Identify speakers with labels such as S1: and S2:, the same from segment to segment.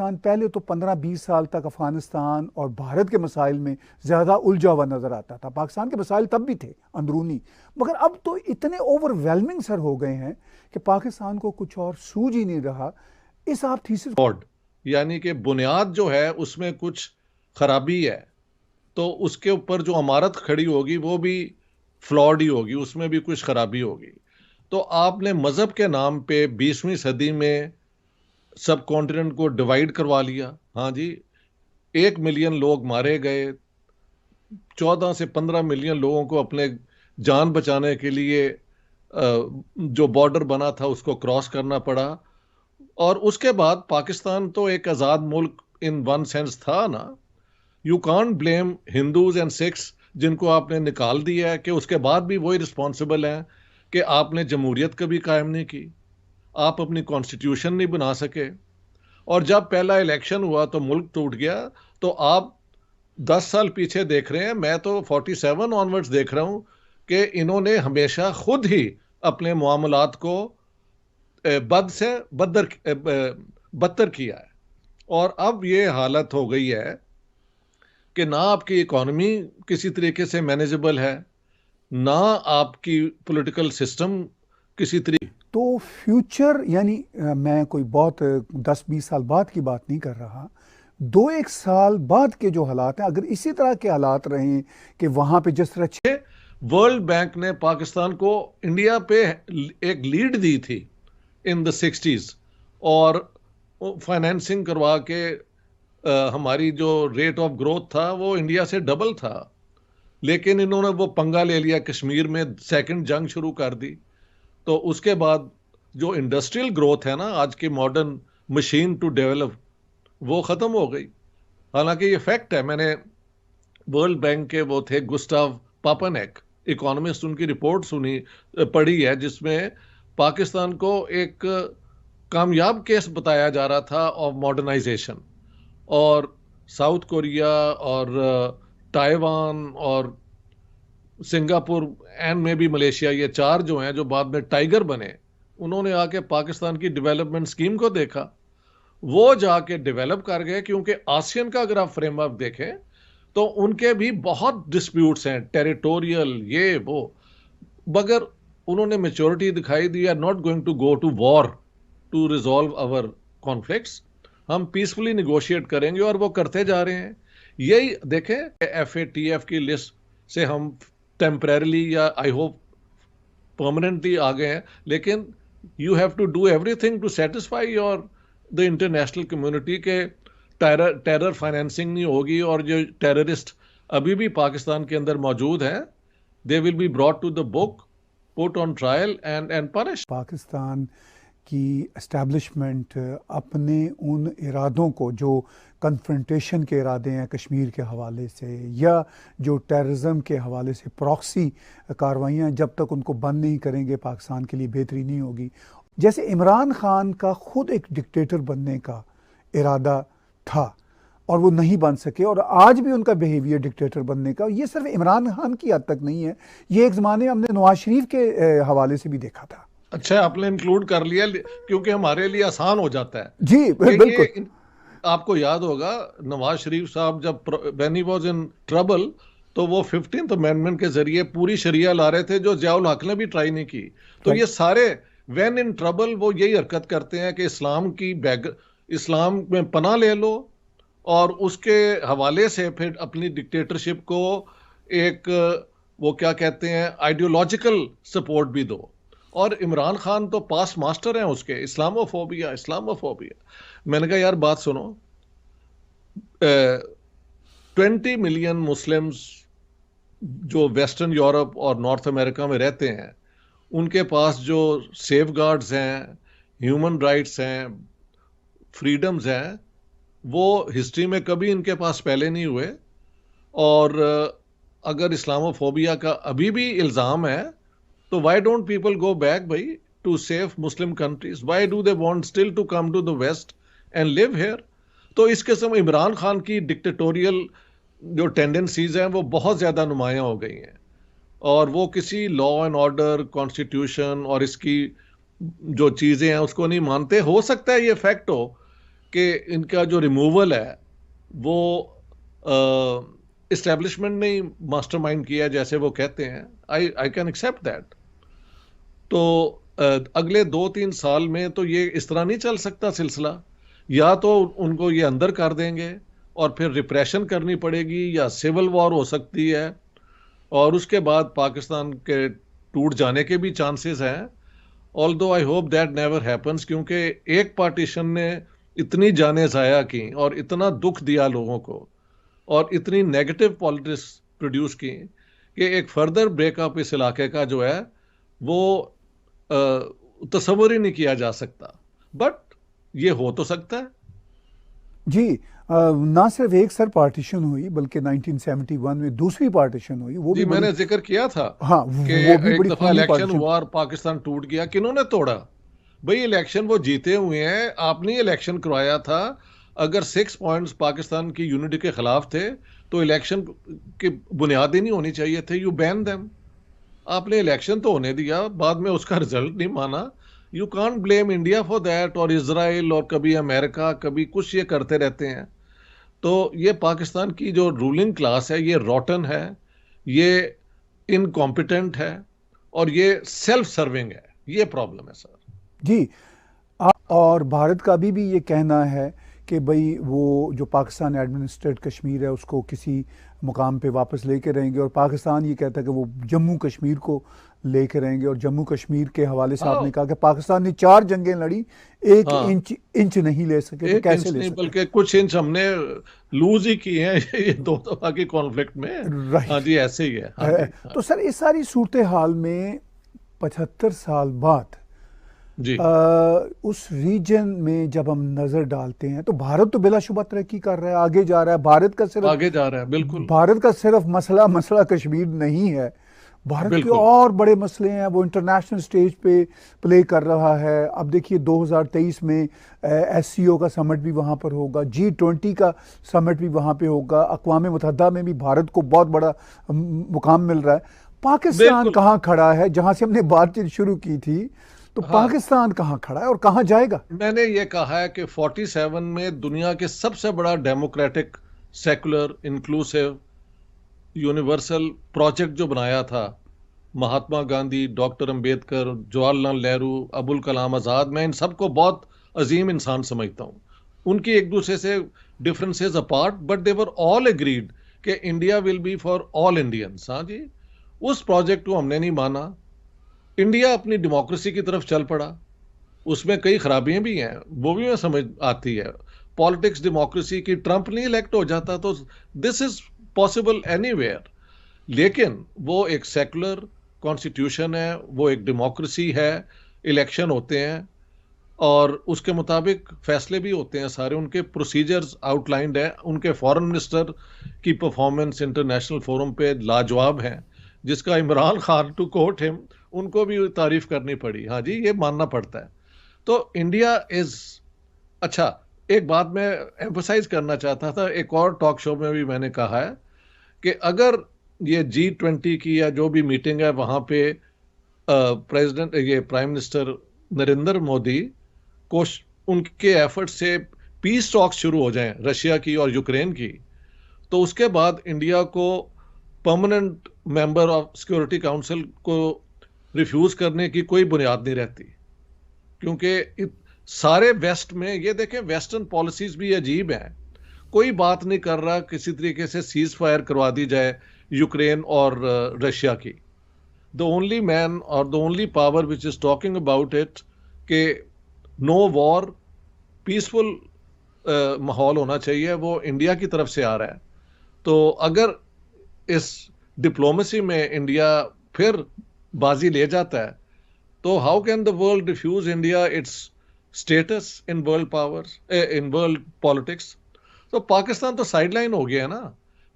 S1: पाकिस्तान पहले तो 15-20 साल तक अफ़गानिस्तान और भारत के मसाइल में ज़्यादा उलझा हुआ नज़र आता था। पाकिस्तान के मसाइल तब भी थे अंदरूनी, मगर अब तो इतने ओवरवेलमिंग सर हो गए हैं कि पाकिस्तान को कुछ और सूझ ही नहीं रहा। इस आप थीसिस
S2: यानी कि बुनियाद जो है उसमें कुछ खराबी है, तो उसके ऊपर जो इमारत खड़ी होगी वो भी फ्लॉड ही होगी, उसमें भी कुछ खराबी होगी। तो आपने मजहब के नाम पे 20वीं सदी में सब कॉन्टिनेंट को डिवाइड करवा लिया। हाँ जी, 1 मिलियन लोग मारे गए, 14 से 15 मिलियन लोगों को अपने जान बचाने के लिए जो बॉर्डर बना था उसको क्रॉस करना पड़ा। और उसके बाद पाकिस्तान तो एक आज़ाद मुल्क इन वन सेंस था ना। You can't blame Hindus and Sikhs जिनको आपने निकाल दिया है, कि उसके बाद भी वही रिस्पॉन्सिबल हैं कि आपने जमहूरियत कभी कायम नहीं की, आप अपनी कॉन्स्टिट्यूशन नहीं बना सके, और जब पहला इलेक्शन हुआ तो मुल्क टूट गया। तो आप 10 साल पीछे देख रहे हैं, मैं तो 47 ऑनवर्ड्स देख रहा हूं कि इन्होंने हमेशा खुद ही अपने मामलात को बद से बदतर किया है। और अब ये हालत हो गई है कि ना आपकी इकोनॉमी किसी तरीके से मैनेजेबल है, ना आपकी पॉलिटिकल सिस्टम किसी तरीके।
S1: तो फ्यूचर यानी मैं कोई बहुत 10-20 साल बाद की बात नहीं कर रहा, 2-1 साल बाद के जो हालात हैं, अगर इसी तरह के हालात रहें कि वहाँ पे जिस तरह
S2: वर्ल्ड बैंक ने पाकिस्तान को इंडिया पे एक लीड दी थी इन द 60s, और फाइनेंसिंग करवा के हमारी जो रेट ऑफ ग्रोथ था वो इंडिया से डबल था। लेकिन इन्होंने वो पंगा ले लिया, कश्मीर में सेकंड जंग शुरू कर दी। तो उसके बाद जो इंडस्ट्रियल ग्रोथ है ना, आज की मॉडर्न मशीन टू डेवलप, वो ख़त्म हो गई। हालांकि ये फैक्ट है, मैंने वर्ल्ड बैंक के वो थे गुस्टाव पापनेक इकोनॉमिस्ट, उनकी रिपोर्ट पढ़ी है, जिसमें पाकिस्तान को एक कामयाब केस बताया जा रहा था ऑफ मॉडर्नाइजेशन। और साउथ कोरिया और ताइवान और सिंगापुर एंड में भी मलेशिया, ये चार जो हैं जो बाद में टाइगर बने, उन्होंने आके पाकिस्तान की डेवलपमेंट स्कीम को देखा, वो जाके डेवलप कर गए। क्योंकि आसियन का अगर आप फ्रेमवर्क देखें तो उनके भी बहुत डिस्प्यूट्स हैं, टेरिटोरियल ये वो, मगर उन्होंने मेच्योरिटी दिखाई दी, are not going to go to war to resolve our conflicts, हम पीसफुली निगोशिएट करेंगे, और वो करते जा रहे हैं। यही देखें, FATF की लिस्ट से हम टेम्परेरली या आई होप परमानेंटली आ गए हैं, लेकिन you have to do everything to satisfy your the international community के टेरर फाइनेंसिंग नहीं होगी, और जो टेररिस्ट अभी भी पाकिस्तान के अंदर मौजूद हैं, they will be brought to the book, put on trial and punish.
S1: Pakistan की एस्टैब्लिशमेंट अपने उन इरादों को, जो कन्फ्रंटेशन के इरादे हैं कश्मीर के हवाले से, या जो टेररिज्म के हवाले से प्रॉक्सी कार्रवाइयाँ, जब तक उनको बंद नहीं करेंगे पाकिस्तान के लिए बेहतरी नहीं होगी। जैसे इमरान खान का खुद एक डिक्टेटर बनने का इरादा था और वो नहीं बन सके, और आज भी उनका बिहेवियर डिक्टेटर बनने का, ये सिर्फ इमरान खान की हद तक नहीं है, ये एक ज़माने में हमने नवाज शरीफ के हवाले से भी देखा था।
S2: अच्छा, आपने इंक्लूड कर लिया क्योंकि हमारे लिए आसान हो जाता है
S1: जी बिल्कुल।
S2: आपको याद होगा नवाज शरीफ साहब जब when he was in trouble, तो वो 15th अमेंडमेंट के जरिए पूरी शरिया ला रहे थे, जो जियाउल हक ने भी ट्राई नहीं की। तो ये सारे व्हेन इन ट्रबल वो यही हरकत करते हैं कि इस्लाम में पनाह ले लो, और उसके हवाले से फिर अपनी डिक्टेटरशिप को एक वो क्या कहते हैं आइडियोलॉजिकल सपोर्ट भी दो। और इमरान खान तो पास मास्टर हैं उसके, इस्लामोफोबिया इस्लामोफोबिया। मैंने कहा यार बात सुनो, 20 मिलियन मुस्लिम्स जो वेस्टर्न यूरोप और नॉर्थ अमेरिका में रहते हैं, उनके पास जो सेफ गार्ड्स हैं, ह्यूमन राइट्स हैं, फ्रीडम्स हैं, वो हिस्ट्री में कभी इनके पास पहले नहीं हुए। और अगर इस्लामोफोबिया का अभी भी इल्ज़ाम है, तो why don't people go back भाई to safe Muslim countries? Why do they want still to come to the West and live here? तो इस किस्म इमरान खान की डिक्टेटोरियल जो टेंडेंसीज हैं वो बहुत ज़्यादा नुमायाँ हो गई हैं, और वो किसी लॉ एंड ऑर्डर, कॉन्स्टिट्यूशन और इसकी जो चीज़ें हैं उसको नहीं मानते। हो सकता है ये फैक्ट हो कि इनका जो रिमूवल है वो इस्टेब्लिशमेंट ने ही मास्टरमाइंड किया जैसे वो कहते हैं। आई आई कैन एक्सेप्ट दैट। तो अगले 2-3 साल में तो ये इस तरह नहीं चल सकता सिलसिला। या तो उनको ये अंदर कर देंगे और फिर रिप्रेशन करनी पड़ेगी, या सिविल वॉर हो सकती है, और उसके बाद पाकिस्तान के टूट जाने के भी चांसेस हैं। Although I hope that never happens, क्योंकि एक पार्टीशन ने इतनी जानें ज़ाया की और इतना दुख दिया लोगों को और इतनी नेगेटिव पॉलिटिक्स प्रोड्यूस की कि एक फर्दर ब्रेकअप इस इलाके का जो है वो तस्वर ही नहीं किया जा सकता। बट ये हो तो सकता है।
S1: जी। ना सिर्फ एक सर पार्टीशन हुई बल्कि 1971 में दूसरी पार्टीशन हुई, वो
S2: जी,
S1: भी बड़ी।
S2: मैंने जिक्र किया था
S1: हाँ,
S2: कि
S1: वो भी
S2: एक
S1: बड़ी
S2: दफा
S1: खूनी
S2: इलेक्शन
S1: पार्टीशन।
S2: हुआ और पाकिस्तान टूट गया। किन्होंने तोड़ा? भाई इलेक्शन वो जीते हुए हैं, आपने इलेक्शन करवाया था। अगर 6 पॉइंट्स पाकिस्तान की यूनिटी के खिलाफ थे तो इलेक्शन की बुनियाद ही नहीं होनी चाहिए थे। You ban them. आपने इलेक्शन तो होने दिया, बाद में उसका रिजल्ट नहीं माना। You can't blame India for that, और इजराइल, और कभी अमेरिका, कभी कुछ ये करते रहते हैं। तो ये पाकिस्तान की जो रूलिंग क्लास है ये रॉटन है, ये इनकॉम्पिटेंट है, और ये सेल्फ सर्विंग है। ये प्रॉब्लम है सर।
S1: जी। और भारत का भी ये कहना है कि भाई वो जो पाकिस्तान एडमिनिस्ट्रेट कश्मीर है उसको किसी मुकाम पे वापस लेके रहेंगे, और पाकिस्तान ये कहता है कि वो जम्मू कश्मीर को लेके रहेंगे। और जम्मू कश्मीर के हवाले से
S2: हाँ
S1: आपने कहा कि पाकिस्तान ने 4 जंगें लड़ी, एक
S2: हाँ,
S1: इंच नहीं ले सके, तो
S2: एक
S1: कैसे
S2: इंच
S1: ले
S2: नहीं
S1: सके?
S2: बल्कि कुछ इंच हमने लूज ही किए हैं ये 2 दफा की कॉन्फ्लिक्ट में। हाँ
S1: राइट।
S2: जी, ऐसे ही है। हाँ जी, हाँ
S1: तो सर इस सारी सूरत हाल में 75 साल बाद
S2: जी।
S1: उस रीजन में जब हम नजर डालते हैं तो भारत तो बिलाशुबा तरक्की कर रहा है, आगे जा रहा है।
S2: आगे जा रहा है बिल्कुल।
S1: भारत का सिर्फ मसला मसला कश्मीर नहीं है। भारत के
S2: बिल्कुल
S1: और बड़े मसले हैं, वो इंटरनेशनल स्टेज पे प्ले कर रहा है। अब देखिए 2023 में एससीओ का समिट भी वहाँ पर होगा, G20 का समिट भी वहाँ पे होगा, अक़वाम मुत्तहिदा में भी भारत को बहुत बड़ा मुकाम मिल रहा है। पाकिस्तान
S2: बिल्कुल।
S1: कहाँ खड़ा है? जहाँ से हमने बातचीत शुरू की थी, तो
S2: हाँ,
S1: पाकिस्तान कहाँ खड़ा है और कहाँ जाएगा?
S2: मैंने ये कहा है कि 47 में दुनिया के सबसे बड़ा democratic, secular, inclusive, universal project जो बनाया था महात्मा गांधी, डॉक्टर अंबेडकर, जवाहरलाल नेहरू, अबुल कलाम आज़ाद, मैं इन सबको बहुत अजीम इंसान समझता हूँ। उनकी एक दूसरे से differences apart, but they were all agreed कि India will be for all Indians. हाँ जी, उस प्रोजेक्ट को हमने नहीं माना। इंडिया अपनी डेमोक्रेसी की तरफ चल पड़ा। उसमें कई खराबियां भी हैं, वो भी मैं समझ आती है। पॉलिटिक्स डेमोक्रेसी की, ट्रंप नहीं इलेक्ट हो जाता तो दिस इज पॉसिबल एनीवेयर। लेकिन वो एक सेकुलर कॉन्स्टिट्यूशन है, वो एक डेमोक्रेसी है, इलेक्शन होते हैं और उसके मुताबिक फैसले भी होते हैं सारे, उनके प्रोसीजर्स आउटलाइंड है। उनके फॉरेन मिनिस्टर की परफॉर्मेंस इंटरनेशनल फोरम पे लाजवाब है, जिसका Imran Khan, to quote him, उनको भी तारीफ करनी पड़ी। हाँ जी, ये मानना पड़ता है। तो इंडिया इज अच्छा। एक बात मैं एम्फोसाइज करना चाहता था, एक और टॉक शो में भी मैंने कहा है कि अगर ये G20 की या जो भी मीटिंग है वहां पे प्रेसिडेंट, ये प्राइम मिनिस्टर नरेंद्र मोदी को उनके एफर्ट से पीस टॉक्स शुरू हो जाएं रशिया की और यूक्रेन की, तो उसके बाद इंडिया को permanent member of security council को रिफ्यूज करने की कोई बुनियाद नहीं रहती। क्योंकि सारे वेस्ट में ये देखें, वेस्टर्न पॉलिसीज भी अजीब हैं। कोई बात नहीं कर रहा किसी तरीके से सीज फायर करवा दी जाए यूक्रेन और रशिया की। द ओनली मैन और the only power which is talking about it कि नो वॉर, पीसफुल माहौल होना चाहिए, वो इंडिया की तरफ से आ रहा है। तो अगर इस डिप्लोमेसी में इंडिया फिर बाजी ले जाता है तो how can the world refuse India its status in world powers, in world politics? तो पाकिस्तान तो साइडलाइन हो गया है ना।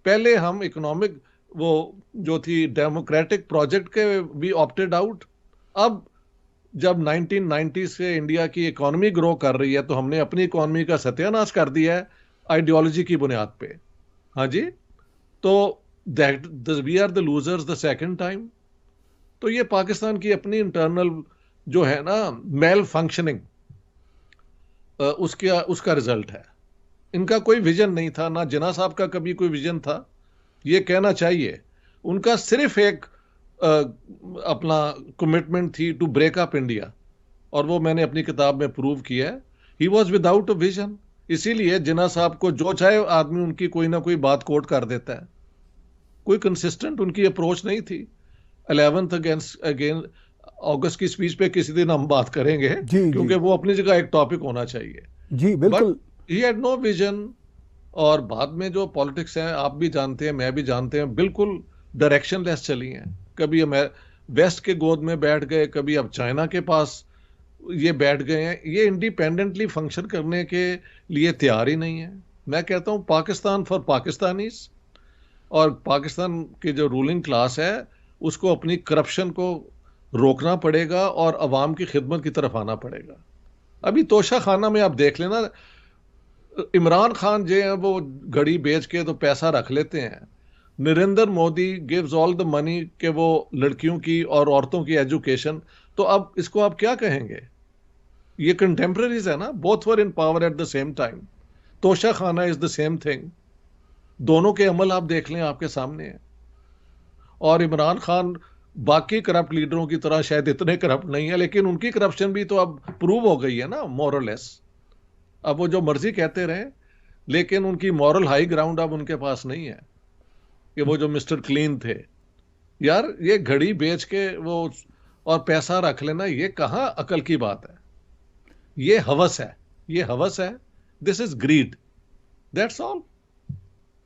S2: पहले हम इकोनॉमिक वो जो थी डेमोक्रेटिक प्रोजेक्ट के भी ऑप्टेड आउट। अब जब 1990 से इंडिया की इकोनॉमी ग्रो कर रही है तो हमने अपनी इकोनॉमी का सत्यानाश कर दिया है आइडियोलॉजी की बुनियाद पे। हाँ जी, तो that we are the losers the second time. तो ये पाकिस्तान की अपनी इंटरनल जो है ना मेल फंक्शनिंग, उसका रिजल्ट है। इनका कोई विजन नहीं था, ना जिन्ना साहब का कभी कोई विजन था, ये कहना चाहिए। उनका सिर्फ एक अपना कमिटमेंट थी टू ब्रेक अप इंडिया, और वो मैंने अपनी किताब में प्रूव किया है। He was without a vision, इसीलिए जिन्ना साहब को जो चाहे आदमी उनकी कोई ना कोई बात कोट कर देता है। कोई कंसिस्टेंट उनकी अप्रोच नहीं थी। 11th अगेंस्ट अगेन अगस्त की स्पीच पे किसी दिन हम बात करेंगे,
S1: जी जी
S2: क्योंकि वो अपनी जगह एक टॉपिक होना चाहिए।
S1: जी
S2: बट
S1: बिल्कुल।
S2: He had no vision. और बाद में जो पॉलिटिक्स हैं, आप भी जानते हैं, मैं भी जानते हैं, बिल्कुल डायरेक्शन लेस चली हैं। कभी हम वेस्ट के गोद में बैठ गए, कभी अब चाइना के पास ये बैठ गए हैं। ये इंडिपेंडेंटली फंक्शन करने के लिए तैयार ही नहीं है। मैं कहता हूं पाकिस्तान फॉर पाकिस्तानीज, और पाकिस्तान की जो रूलिंग क्लास है उसको अपनी करप्शन को रोकना पड़ेगा और अवाम की खिदमत की तरफ आना पड़ेगा। अभी तोशा खाना में आप देख लेना, इमरान खान जो है वो घड़ी बेच के तो पैसा रख लेते हैं। Narendra Modi gives all the money के वो लड़कियों की और औरतों की एजुकेशन। तो अब इसको आप क्या कहेंगे? ये कंटेम्प्रेरीज है ना, both were in power at the same time. Toshakhana is the same thing. दोनों के अमल आप देख लें, आपके सामने है। और इमरान खान बाकी करप्ट लीडरों की तरह शायद इतने करप्ट नहीं है, लेकिन उनकी करप्शन भी तो अब प्रूव हो गई है ना, मोरलेस। अब वो जो मर्जी कहते रहे, लेकिन उनकी मॉरल हाई ग्राउंड अब उनके पास नहीं है कि वो जो मिस्टर क्लीन थे। यार ये घड़ी बेच के वो और पैसा रख लेना, ये कहां अकल की बात है? ये हवस है, ये हवस है। This is greed, that's all.